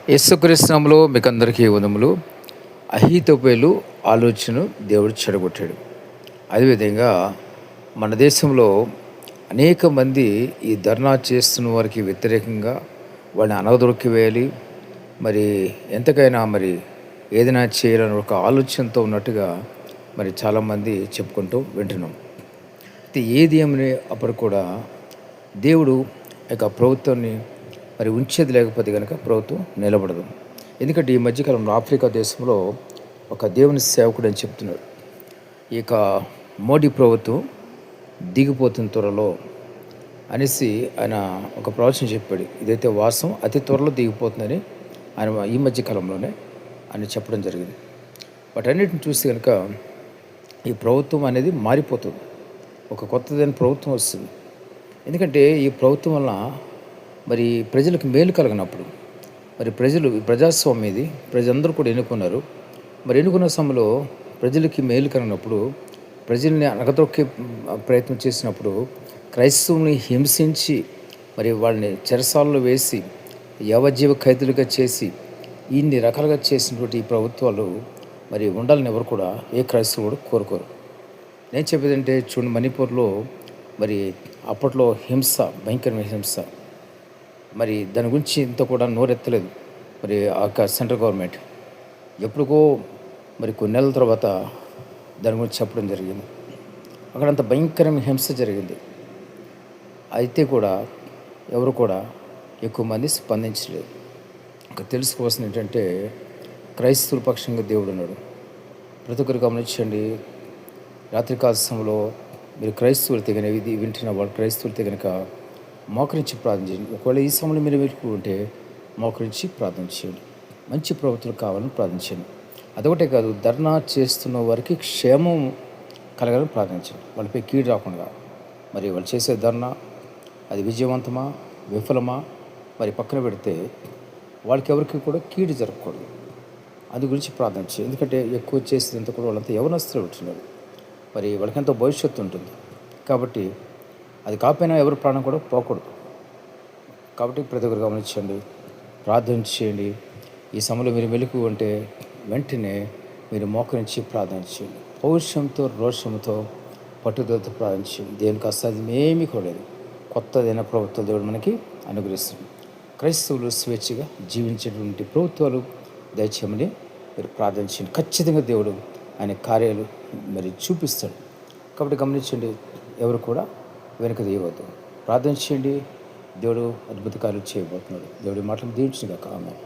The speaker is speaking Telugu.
యేసుక్రీస్తు నామములో మీకందరికీ వందములు. అహీతోపెలు ఆలోచనను దేవుడు చెడగొట్టాడు. అదేవిధంగా మన దేశంలో అనేక మంది ఈ ధర్నా చేస్తున్న వారికి వ్యతిరేకంగా వాళ్ళని అనగదొక్కి వేయాలి, మరి ఎంతకైనా ఏదైనా చేయాలని ఒక ఆలోచనతో ఉన్నట్టుగా చాలామంది చెప్పుకుంటూ వింటున్నాం. అయితే ఏది ఏమని అప్పుడు కూడా దేవుడు ప్రభుత్వాన్ని ఉంచేది లేకపోతే కనుక ప్రభుత్వం నిలబడదు. ఎందుకంటే ఈ మధ్యకాలంలో ఆఫ్రికా దేశంలో ఒక దేవుని సేవకుడు అని చెప్తున్నాడు, ఇక మోడీ ప్రభుత్వం దిగిపోతున్న త్వరలో అనేసి ఆయన ఒక ప్రవచనం చెప్పాడు. ఇదైతే వాస్తవం, అతి త్వరలో దిగిపోతుందని ఆయన ఈ మధ్యకాలంలోనే ఆయన చెప్పడం జరిగింది. వాటన్నిటిని చూసి కనుక ఈ ప్రభుత్వం అనేది మారిపోతుంది, ఒక కొత్తదైన ప్రభుత్వం వస్తుంది. ఎందుకంటే ఈ ప్రభుత్వం వల్ల ప్రజలకు మేలు కలగనప్పుడు ప్రజలు ప్రజాస్వామ్యం ఇది, ప్రజలందరూ కూడా ఎన్నుకున్నారు. ఎన్నుకున్న సమయంలో ప్రజలకి మేలు కలిగినప్పుడు, ప్రజల్ని అణగదొక్కే ప్రయత్నం చేసినప్పుడు, క్రైస్తవుని హింసించి వాళ్ళని చెరసాలలో వేసి యావజ్జీవ ఖైదులుగా చేసి ఇన్ని రకాలుగా చేసినటువంటి ఈ ప్రభుత్వాలు ఉండాలని ఎవరు కూడా, ఏ క్రైస్తవుడు కోరుకోరు. నేను చెప్పేదంటే చూడండి, మణిపూర్లో అప్పట్లో హింస, భయంకరమైన హింస, దాని గురించి ఇంత కూడా నోరెత్తలేదు ఆ సెంట్రల్ గవర్నమెంట్. ఎప్పుడుకో కొన్ని నెలల తర్వాత దాని గురించి చెప్పడం జరిగింది. అక్కడంత భయంకరమైన హింస జరిగింది. అయితే కూడా ఎవరు కూడా ఎక్కువ మంది స్పందించలేదు. తెలుసుకోవాల్సింది ఏంటంటే, క్రైస్తవుల పక్షంగా దేవుడు ఉన్నాడు. ప్రతి ఒక్కరు గమనించండి, రాత్రికాల సమయంలో క్రైస్తవులు తెగిన ఇది వింటున్న వాళ్ళు క్రైస్తవులు కనుక మోకరించి ప్రార్థన చేయండి. ఒకవేళ ఈ సమయంలో మీరు ఉంటే మోకరించి ప్రార్థన చేయండి. మంచి ప్రభుత్వం కావాలని ప్రార్థించండి. అదొకటే కాదు, ధర్నా చేస్తున్న వారికి క్షేమం కలగాలని ప్రార్థించండి. వాళ్ళపై కీడు రాకుండా. వాళ్ళు చేసే ధర్నా అది విజయవంతమా విఫలమా పక్కన పెడితే వాళ్ళకి ఎవరికి కూడా కీడు జరగకూడదు. అది గురించి ప్రార్థన చేయండి. ఎందుకంటే ఎక్కువ చేసేదంతా కూడా వాళ్ళంతా యవనస్తులు ఉంటున్నారు. వాళ్ళకెంతో భవిష్యత్తు ఉంటుంది. కాబట్టి అది కాకపోయినా ఎవరి ప్రాణం కూడా పోకూడదు. కాబట్టి ప్రతి ఒక్కరు గమనించండి, ప్రార్థన చేయండి. ఈ సమయంలో మీరు మెలుకు ఉంటే వెంటనే మీరు మోకరించి ప్రార్థన చేయండి. పౌరుషంతో, రోషంతో, పట్టుదలతో ప్రార్థన చేయండి. దేవునికి అసాధ్యమేమీ కూడా లేదు. కొత్తదైన ప్రభుత్వ దేవుడు మనకి అనుగ్రహిస్తుంది. క్రైస్తవులు స్వేచ్ఛగా జీవించేటువంటి ప్రభుత్వాలు దయచేయమని మీరు ప్రార్థన చేయండి. ఖచ్చితంగా దేవుడు ఆయన కార్యాలు చూపిస్తాడు. కాబట్టి గమనించండి, ఎవరు కూడా వెనుక తీయవద్దు. ప్రార్థన చేయండి, దేవుడు అద్భుత కార్యాలు చేయబోతున్నాడు. దేవుడి మాటలు దీవించుగాక. ఆమేన్.